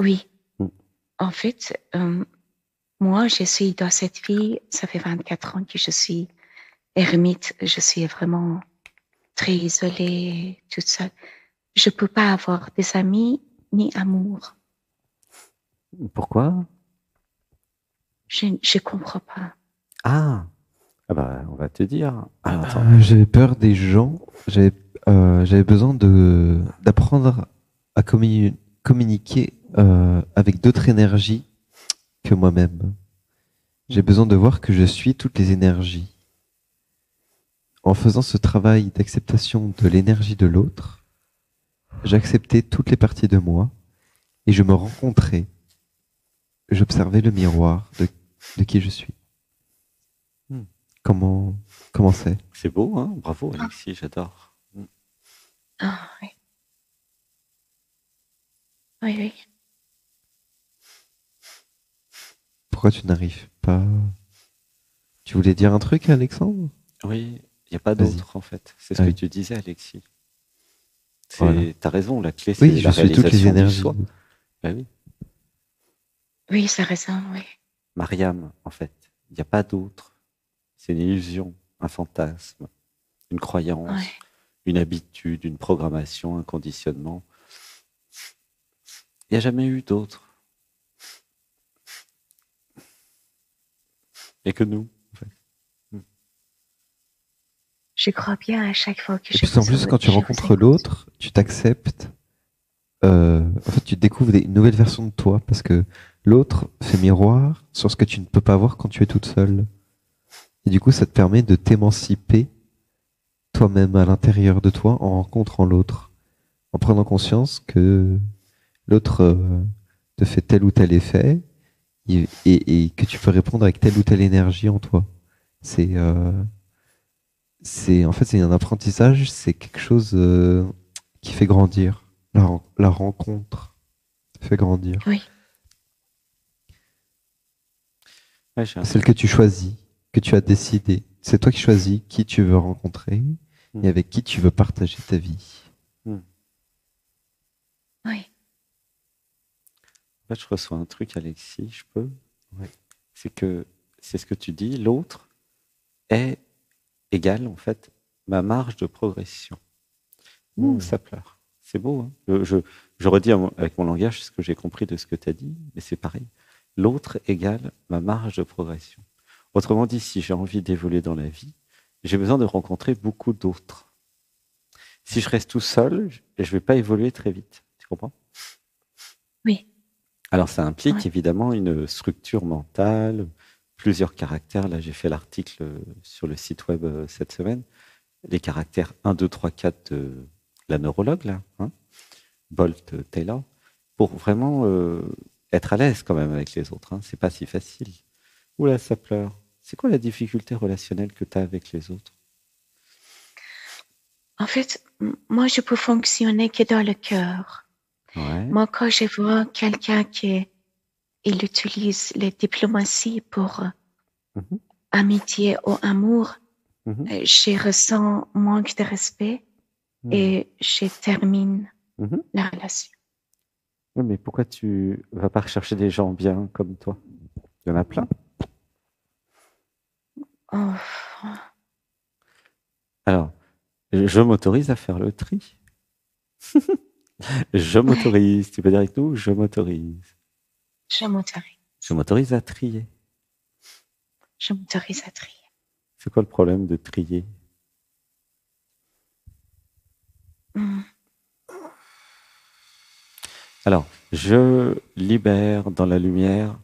Oui, Mm. en fait, moi, je suis dans cette vie, ça fait 24 ans que je suis ermite, je suis vraiment très isolée, toute seule. Je peux pas avoir des amis ni amour. Pourquoi? Je comprends pas. Ah, ah bah, on va te dire. Alors, attends. J'avais peur des gens. J'avais besoin d'apprendre à communiquer avec d'autres énergies que moi-même. J'ai besoin de voir que je suis toutes les énergies. En faisant ce travail d'acceptation de l'énergie de l'autre, j'acceptais toutes les parties de moi et je me rencontrais. J'observais le miroir de qui je suis. Hmm. Comment c'est? C'est beau, hein? Bravo, Alexis, j'adore. Ah, oui. Oui, oui. Pourquoi tu n'arrives pas? Tu voulais dire un truc, Alexandre? Oui, il n'y a pas Vas-y. d'autre, en fait. C'est ce que Ouais. tu disais, Alexis. Voilà. T'as raison, la clé, Oui, c'est je la suis toutes les réalisation du énergies. soi. Bah oui. Oui, ça raison, oui. Mariam, en fait, il n'y a pas d'autre. C'est une illusion, un fantasme, une croyance, Ouais. une habitude, une programmation, un conditionnement. Il n'y a jamais eu d'autre. Et que nous, en fait. Je crois bien à chaque fois que Et je puis en vous, plus, quand tu je vous rencontres écoute. l'autre, tu t'acceptes. En fait, tu découvres une nouvelle version de toi parce que l'autre fait miroir sur ce que tu ne peux pas voir quand tu es toute seule. Et du coup, ça te permet de t'émanciper toi-même à l'intérieur de toi en rencontrant l'autre, en prenant conscience que l'autre te fait tel ou tel effet et que tu peux répondre avec telle ou telle énergie en toi. C'est en fait c'est un apprentissage, c'est quelque chose qui fait grandir. La rencontre fait grandir. Oui, Ouais, j'ai un Celle truc. que tu choisis, que tu as décidé. C'est toi qui choisis qui tu veux rencontrer et avec qui tu veux partager ta vie. oui. En fait, je reçois un truc, Alexis, je peux. Ouais. C'est ce que tu dis, l'autre est égal, en fait, ma marge de progression. Ouh, ça pleure. C'est beau, hein. Je redis avec mon langage ce que j'ai compris de ce que tu as dit, mais c'est pareil. L'autre égale ma marge de progression. Autrement dit, si j'ai envie d'évoluer dans la vie, j'ai besoin de rencontrer beaucoup d'autres. Si je reste tout seul, je ne vais pas évoluer très vite. Tu comprends? Oui. Alors, ça implique Ouais. évidemment une structure mentale, plusieurs caractères. Là, j'ai fait l'article sur le site web cette semaine. Les caractères 1, 2, 3, 4 de la neurologue, là, hein, Bolt Taylor, pour vraiment être à l'aise quand même avec les autres. Hein. C'est pas si facile. Oula, ça pleure. C'est quoi la difficulté relationnelle que tu as avec les autres? En fait, moi, je peux fonctionner que dans le cœur. Ouais. Moi, quand je vois quelqu'un qui il utilise la diplomatie pour Mhm. amitié ou amour, Mhm. je ressens manque de respect et je termine Mhm. la relation. Oui, mais pourquoi tu vas pas rechercher des gens bien comme toi? Il y en a plein. Oh, Alors, je m'autorise à faire le tri. Je m'autorise. Tu peux dire avec nous, je m'autorise. je m'autorise. Je m'autorise à trier. Je m'autorise à trier. C'est quoi le problème de trier? Mm. Alors, je libère dans la lumière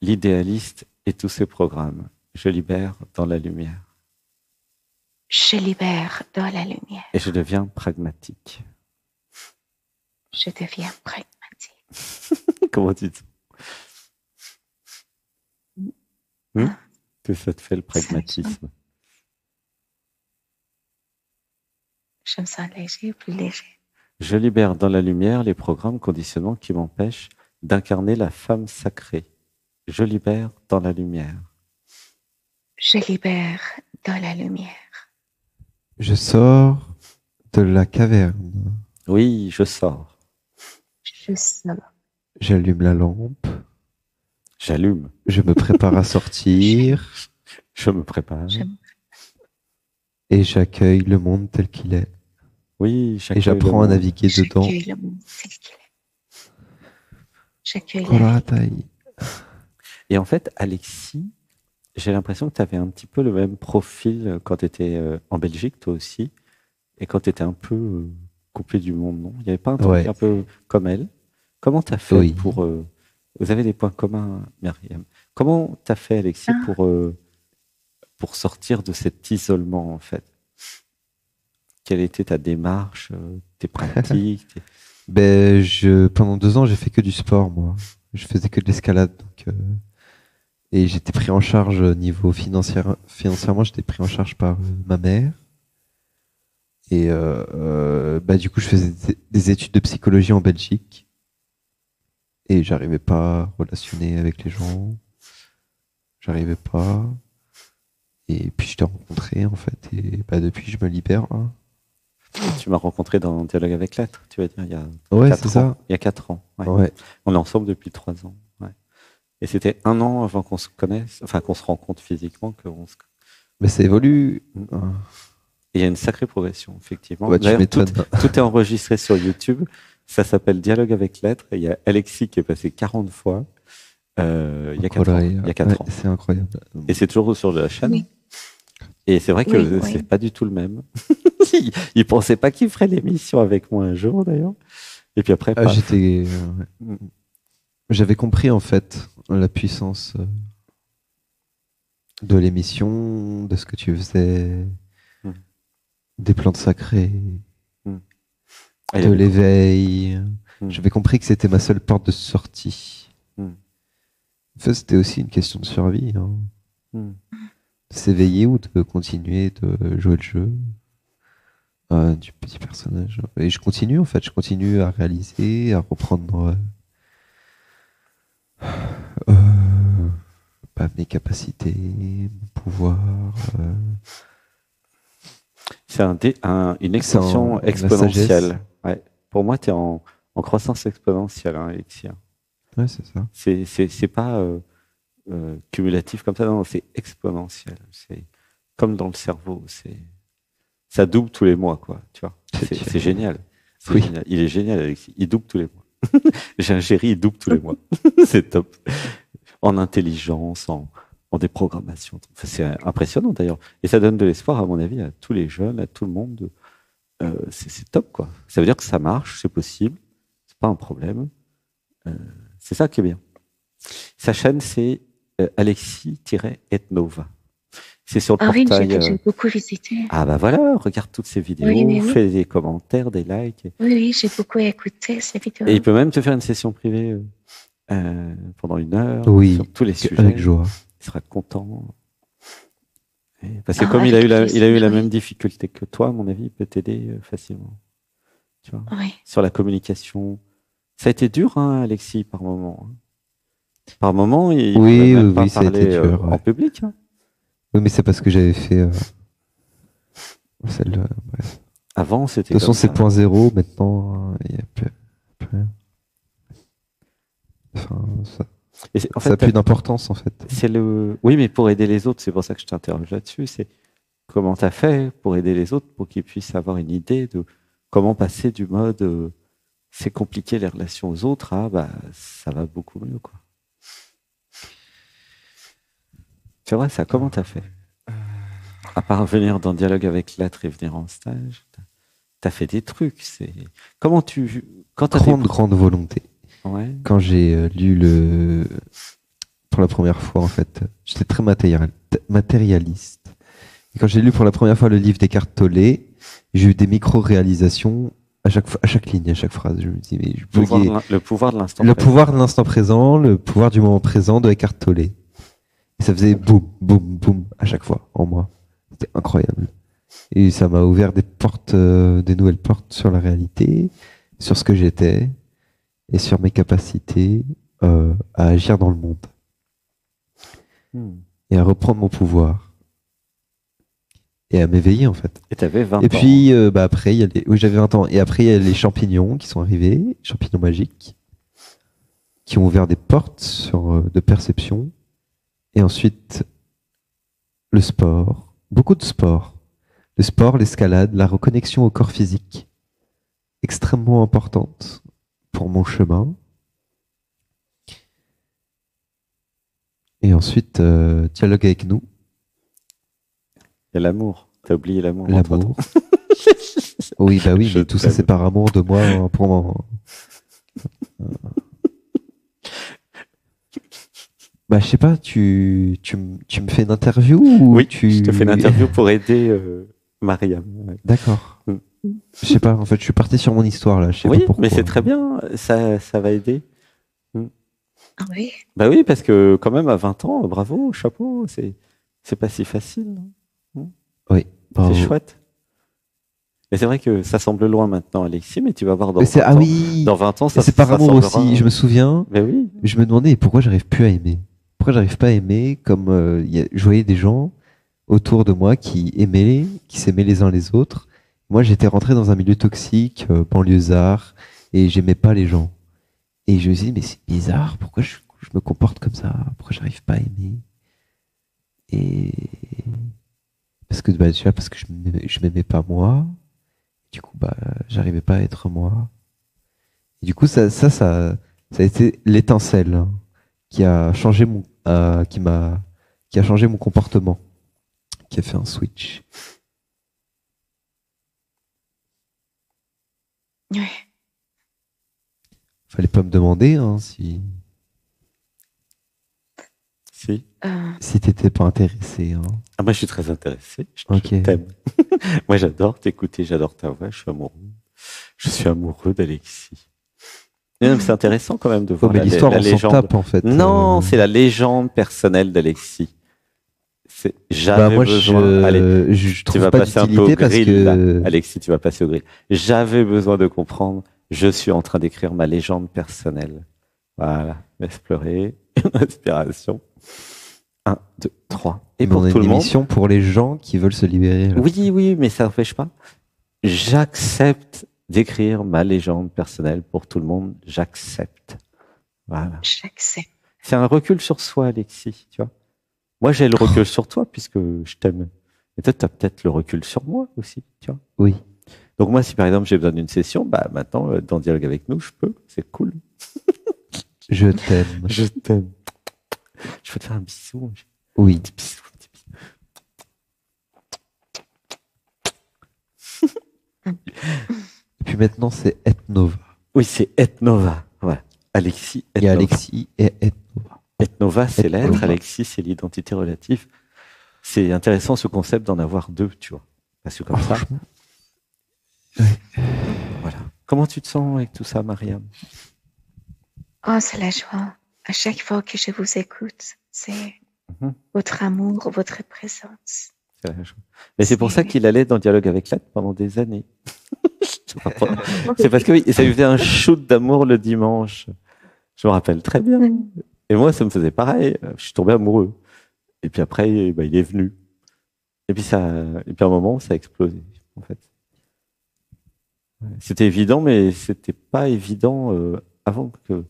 l'idéaliste et tous ses programmes. Je libère dans la lumière. Je libère dans la lumière. Et je deviens pragmatique. Je deviens pragmatique. Comment tu dis? Hein? Que ça te fait le pragmatisme? Je me sens léger, plus léger. Je libère dans la lumière les programmes conditionnements qui m'empêchent d'incarner la femme sacrée. Je libère dans la lumière. Je libère dans la lumière. Je sors de la caverne. Oui, je sors. Je sors. j'allume la lampe, J'allume. je me prépare à sortir Je me prépare. J'aime- et j'accueille le monde tel qu'il est. Oui, Et j'accueille j'apprends le à monde. naviguer dedans. J'accueille le monde tel qu'il est. J'accueille la vie. Koratai. Et en fait, Alexis, j'ai l'impression que tu avais un petit peu le même profil quand tu étais en Belgique, toi aussi, et quand tu étais un peu coupé du monde, non? Il n'y avait pas un truc Ouais. un peu comme elle? Comment tu as fait Oui. pour... vous avez des points communs, Myriam. Comment tu as fait, Alexis, pour sortir de cet isolement, en fait? Quelle était ta démarche, tes pratiques Ben, pendant 2 ans, j'ai fait que du sport, moi. Je faisais que de l'escalade, et j'étais pris en charge niveau financièrement, j'étais pris en charge par ma mère. Et bah, du coup, je faisais des études de psychologie en Belgique. Et j'arrivais pas à relationner avec les gens. J'arrivais pas. Et puis je t'ai rencontré, en fait. Et bah, depuis, je me libère, là. Tu m'as rencontré dans Dialogue avec l'être, tu vas dire, il y a Ouais, 4 c'est ça. ans. Il y a 4 ans. Ouais. Ouais. On est ensemble depuis 3 ans. Ouais. Et c'était 1 an avant qu'on se connaisse, enfin qu'on se rencontre physiquement, Mais ça évolue. Et il y a une sacrée progression, effectivement. Ouais, tu D'ailleurs, tout m'étonnes. est enregistré sur YouTube. Ça s'appelle Dialogue avec l'être. Et il y a Alexis qui est passé 40 fois il y a 4 ans. Il y a 4 Ouais, ans. c'est incroyable. Et c'est toujours sur la chaîne. Oui. Et c'est vrai que Oui, c'est oui. pas du tout le même. Il pensait pas qu'il ferait l'émission avec moi un jour, d'ailleurs. Et puis après, Ah, paf. ouais. J'avais compris, en fait, la puissance de l'émission, de ce que tu faisais, Mm. des plantes sacrées, Ah, il y de avait l'éveil. Mm. J'avais compris que c'était ma seule porte de sortie. Mm. En fait, c'était aussi une question de survie, hein. Mm. S'éveiller ou de continuer de jouer le jeu du petit personnage. Et je continue, en fait, je continue à réaliser, à reprendre mes capacités, mon pouvoir. C'est une extension la exponentielle. sagesse. Ouais. Pour moi, tu es en croissance exponentielle, hein, Alexis. Ouais, c'est ça. C'est pas cumulatif comme ça, non, c'est exponentiel. C'est comme dans le cerveau. Ça double tous les mois, quoi. Tu vois, c'est génial. C'est Oui. génial. Il est génial, Alexis. Il double tous les mois. J'ai un chéri, il double tous les mois. C'est top. En intelligence, en déprogrammation. Enfin, c'est impressionnant d'ailleurs. Et ça donne de l'espoir, à mon avis, à tous les jeunes, à tout le monde. C'est top, quoi. Ça veut dire que ça marche, c'est possible. C'est pas un problème. C'est ça qui est bien. Sa chaîne, c'est Alexis-Etnova. C'est sur le Ah oui, portail. j'ai beaucoup visité. Ah bah voilà, regarde toutes ces vidéos, Oui. fais des commentaires, des likes. Oui, j'ai beaucoup écouté ces vidéos. Et il peut même te faire une session privée pendant 1 heure Oui, sur tous les sujets. avec joie. Il sera content. Parce que Ah, comme il a avec eu la plaisir, même oui. difficulté que toi, à mon avis, il peut t'aider facilement. Tu vois, Oui. sur la communication. Ça a été dur, hein, Alexis, par moment. Hein. Par moment, il Oui, pouvait même pas ça a été parler dur, en ouais. public. Hein. Oui, mais c'est parce que j'avais fait celle. Bref. Avant, De c'était toute façon, comme c'est ça. point zéro. Maintenant, il n'y a plus rien. Enfin, Et ça en fait, a plus d'importance, en fait. Oui, mais pour aider les autres, c'est pour ça que je t'interroge là-dessus. C'est comment tu as fait pour aider les autres, pour qu'ils puissent avoir une idée de comment passer du mode c'est compliqué les relations aux autres à bah ça va beaucoup mieux, quoi. C'est vrai, ça, comment tu as fait? À part venir dans Dialogue avec l'être et venir en stage, tu as fait des trucs. Comment quand tu as Grande volonté. Ouais. Quand j'ai lu pour la première fois, en fait, j'étais très matérialiste. Et quand j'ai lu pour la première fois le livre d'Eckhart Tolle, j'ai eu des micro-réalisations à chaque ligne, à chaque phrase. Je me dis, mais Le pouvoir de l'instant le présent. pouvoir de l'instant présent, le pouvoir du moment présent de Eckhart Tolle. Et ça faisait boum, boum, boum à chaque fois en moi. C'était incroyable. Et ça m'a ouvert des portes, des nouvelles portes sur la réalité, sur ce que j'étais et sur mes capacités à agir dans le monde et à reprendre mon pouvoir et à m'éveiller, en fait. Et tu avais 20 ans. Et puis après, oui, j'avais 20 ans. Et après, il y a les champignons qui sont arrivés, champignons magiques. qui ont ouvert des portes de perception. Et ensuite, le sport, beaucoup de sport. Le sport, l'escalade, la reconnexion au corps physique, extrêmement importante pour mon chemin. Et ensuite, dialogue avec nous. Il y a l'amour. T'as oublié l'amour. L'amour. Oui, bah oui, mais tout ça, c'est par amour de moi Bah, je sais pas, tu me fais une interview ou Oui, je te fais une interview pour aider Mariam. D'accord. Je sais pas, en fait, je suis parti sur mon histoire là. Je sais pas pourquoi. Mais c'est très bien, ça va aider. Ah oui. Bah oui, parce que quand même à 20 ans, bravo, chapeau, c'est pas si facile. Oui. C'est chouette. Et c'est vrai que ça semble loin maintenant, Alexis, mais tu vas voir dans 20 ans. Ah oui. Dans 20 ans, ça c'est par amour aussi. Je me souviens. Mais oui. Je me demandais pourquoi j'arrive plus à aimer. Pourquoi j'arrive pas à aimer comme je voyais des gens autour de moi qui s'aimaient les uns les autres. Moi, j'étais rentré dans un milieu toxique, banlieusard, et j'aimais pas les gens. Et je me suis dit, mais c'est bizarre, pourquoi je me comporte comme ça? Pourquoi j'arrive pas à aimer? Et parce que déjà parce que je m'aimais pas moi. Du coup, j'arrivais pas à être moi. Et du coup, ça a été l'étincelle qui a changé qui a changé mon comportement, qui a fait un switch. Ouais. Fallait pas me demander si t'étais pas intéressé. Ah, moi, je suis très intéressé. Ok. Je t'aime. Moi, j'adore t'écouter, j'adore ta voix. Je suis amoureux d'Alexis. C'est intéressant quand même de voir l'histoire, la on légende. s'en tape, en fait. Non, c'est la légende personnelle d'Alexis. J'avais besoin. Allez, je tu vas pas passer un peu au parce grill, que... là. Alexis, tu vas passer au grill. J'avais besoin de comprendre. Je suis en train d'écrire ma légende personnelle. Voilà. Laisse pleurer. Inspiration. 1, 2, 3. Et pour tout le monde. Émission pour les gens qui veulent se libérer. Là. Oui, mais ça n'empêche pas. J'accepte d'écrire ma légende personnelle pour tout le monde. J'accepte. Voilà. J'accepte. C'est un recul sur soi, Alexis, tu vois. Moi, j'ai le recul sur toi puisque je t'aime. Et toi, tu as peut-être le recul sur moi aussi, tu vois. Oui. Donc moi, si par exemple j'ai besoin d'une session, maintenant, dans Dialogue avec nous, je peux. C'est cool. Je t'aime. Je t'aime. Je peux te faire un bisou. Oui. Un petit bisou. Et puis maintenant, c'est Ethnova. Oui, c'est Ethnova. Voilà. Alexis, Ethnova. Il y a Alexis et Ethnova. Ethnova, c'est l'être. Alexis, c'est l'identité relative. C'est intéressant ce concept d'en avoir deux, tu vois. Parce que comme ça. Ouais. Voilà. Comment tu te sens avec tout ça, Mariam? Oh, c'est la joie. À chaque fois que je vous écoute, c'est votre amour, votre présence. C'est la joie. Mais c'est pour ça qu'il allait dans Dialogue avec l'être pendant des années. C'est parce que ça lui faisait un shoot d'amour le dimanche. Je me rappelle très bien. Et moi, ça me faisait pareil. Je suis tombé amoureux. Et puis après, il est venu. Et puis à un moment, ça a explosé, en fait. C'était évident, mais c'était pas évident avant que.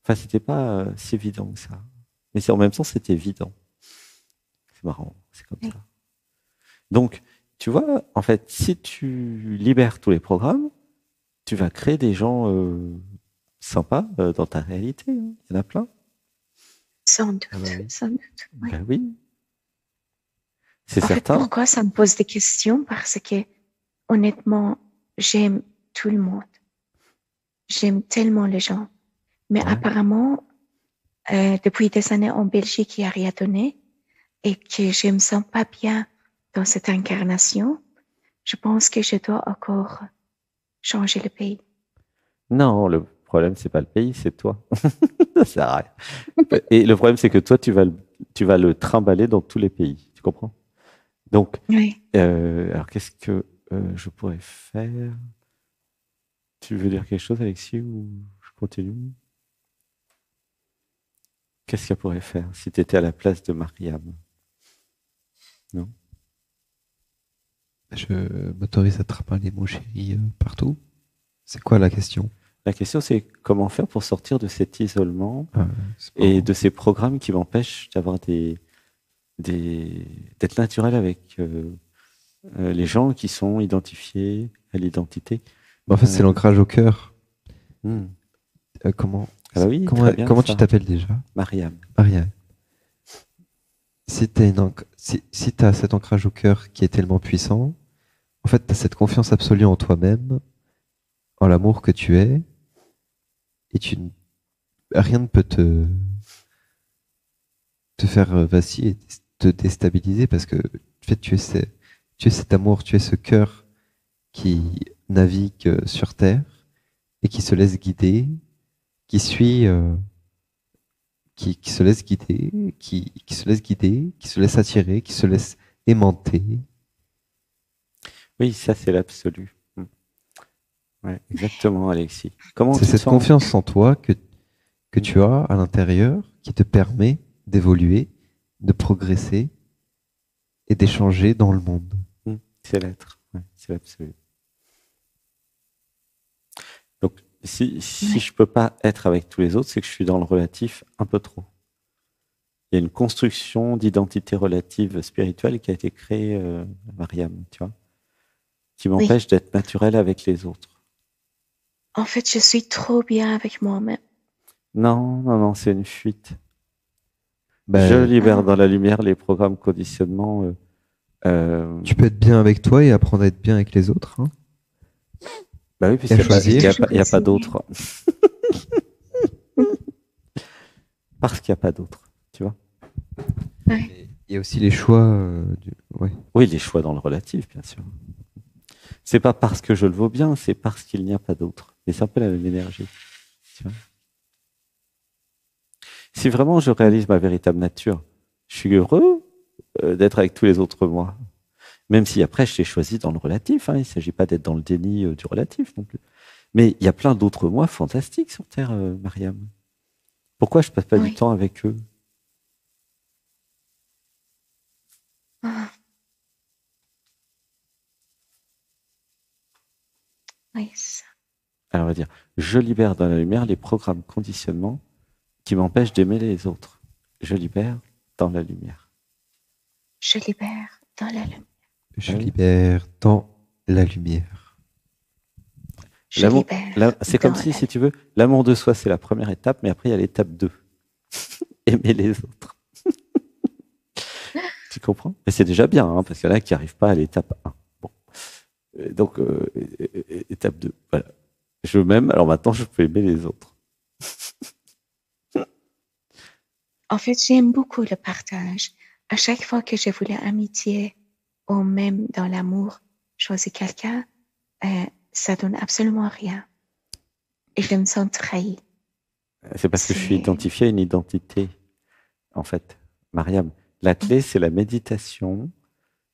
Enfin, c'était pas si évident que ça. Mais en même temps, c'était évident. C'est marrant, c'est comme ça. Donc, tu vois, en fait, si tu libères tous les programmes, tu vas créer des gens sympas dans ta réalité. Il y en a plein. Sans doute, sans doute. Oui. Ben oui. C'est en certain. fait, pourquoi ça me pose des questions? Parce que, honnêtement, j'aime tout le monde. J'aime tellement les gens. Mais apparemment, depuis des années en Belgique, il n'y a rien donné et que je me sens pas bien dans cette incarnation, je pense que je dois encore changer le pays. Non, le problème, c'est pas le pays, c'est toi. Ça sert à rien. Et le problème, c'est que toi, tu vas le trimballer dans tous les pays. Tu comprends? Donc, alors qu'est-ce que je pourrais faire? Tu veux dire quelque chose, Alexis, ou je continue? Qu'est-ce qu'elle pourrait faire si tu étais à la place de Mariam? Non? Je m'autorise à trimballer mon chéri partout. C'est quoi la question? La question, c'est comment faire pour sortir de cet isolement C'est et marrant. de ces programmes qui m'empêchent d'avoir d'être naturel avec les gens qui sont identifiés à l'identité. En fait, c'est Euh, l'ancrage au cœur. hmm. Comment, Ah bah oui, comment, très bien comment tu ça. t'appelles déjà? Mariam. Ariane. Si si t'as cet ancrage au cœur qui est tellement puissant, en fait, t'as cette confiance absolue en toi-même, en l'amour que tu es, et rien ne peut te faire vaciller, te déstabiliser parce que en fait, tu es cet amour, tu es ce cœur qui navigue sur terre et qui se laisse guider, qui suit, qui se laisse guider, qui se laisse guider, qui se laisse attirer, qui se laisse aimanter. Oui, ça c'est l'absolu. Ouais, exactement, Alexis. Comment C'est tu te cette sens? confiance en toi que tu as à l'intérieur qui te permet d'évoluer, de progresser et d'échanger dans le monde. C'est l'être. Ouais, c'est l'absolu. Donc, si je peux pas être avec tous les autres, c'est que je suis dans le relatif un peu trop. Il y a une construction d'identité relative spirituelle qui a été créée, Mariam, tu vois, qui Oui. m'empêche d'être naturel avec les autres. En fait, je suis trop bien avec moi-même. Non, non, non, c'est une fuite. Je Ben, libère dans la lumière les programmes conditionnements. tu peux être bien avec toi et apprendre à être bien avec les autres. Hein. Bah oui, Et à puisqu'il choisir. n'y a pas d'autre. Parce qu'il n'y a pas d'autre, tu vois. Ouais. Et il y a aussi les choix. Ouais. Oui, les choix dans le relatif, bien sûr. C'est pas parce que je le vaux bien, c'est parce qu'il n'y a pas d'autre. Et c'est un peu la même énergie. Tu vois. Si vraiment je réalise ma véritable nature, je suis heureux d'être avec tous les autres moi. Même si après je l'ai choisi dans le relatif, hein, il ne s'agit pas d'être dans le déni du relatif non plus. Mais il y a plein d'autres moi fantastiques sur Terre, Mariam. Pourquoi je passe pas du Oui. temps avec eux? Ah. Oui, ça. Alors on va dire, je libère dans la lumière les programmes conditionnements qui m'empêchent d'aimer les autres. Je libère dans la lumière. Je libère dans la lumière. Je Ah oui. libère dans la lumière. Je libère C'est dans comme si la tu veux, l'amour de soi, c'est la première étape, mais après, il y a l'étape 2. Aimer les autres. Tu comprends? Et c'est déjà bien, hein, parce qu'il y en a qui n'arrivent pas à l'étape 1. Bon. Donc, étape 2. Voilà. Je m'aime, alors maintenant, je peux aimer les autres. En fait, j'aime beaucoup le partage. À chaque fois que je voulais amitié ou même dans l'amour, choisir quelqu'un, ça donne absolument rien. Et je me sens trahie. C'est parce que je suis C'est... identifié à une identité, en fait. Mariam, la clé, c'est la méditation,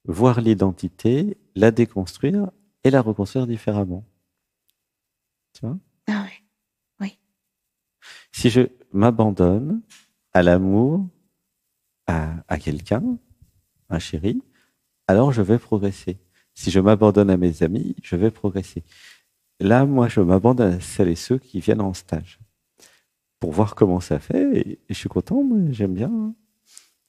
voir l'identité, la déconstruire et la reconstruire différemment. Tu vois? Ah oui, oui. Si je m'abandonne à l'amour, à quelqu'un, un chéri, alors je vais progresser. Si je m'abandonne à mes amis, je vais progresser. Là, moi, je m'abandonne à celles et ceux qui viennent en stage pour voir comment ça fait. Et je suis content, moi, j'aime bien. Hein.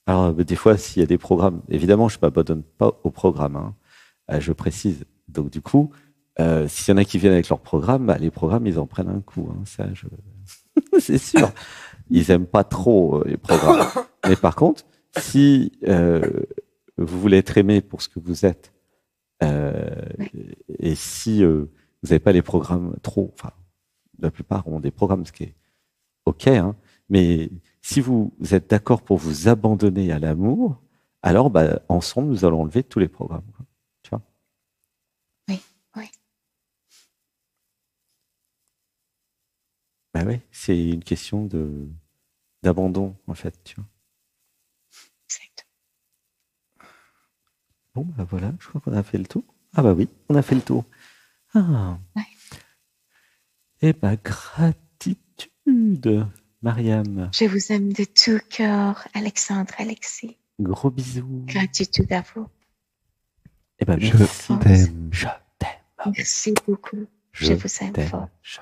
Alors, des fois, s'il y a des programmes, évidemment, je ne m'abandonne pas au programme. Hein. Je précise. Donc, du coup, s'il y en a qui viennent avec leur programme, bah, les programmes, ils en prennent un coup. Hein. Ça, c'est sûr. Ils aiment pas trop les programmes. Mais par contre, si vous voulez être aimé pour ce que vous êtes, Oui. et si vous n'avez pas les programmes trop, enfin, la plupart ont des programmes, ce qui est OK, hein, mais si vous êtes d'accord pour vous abandonner à l'amour, alors bah, ensemble, nous allons enlever tous les programmes. Quoi. Tu vois? Oui, oui. Bah oui, c'est une question d'abandon, en fait. Tu vois? Exact. Bon, bah voilà, je crois qu'on a fait le tour. Ah bah oui, on a fait le tour. Ah. Ouais. Eh bah, gratitude, Mariam. Je vous aime de tout cœur, Alexandre, Alexis. Gros bisous. Gratitude à vous. Eh ben, Je merci. t'aime. Je t'aime. Merci beaucoup. Je vous aime fort. Je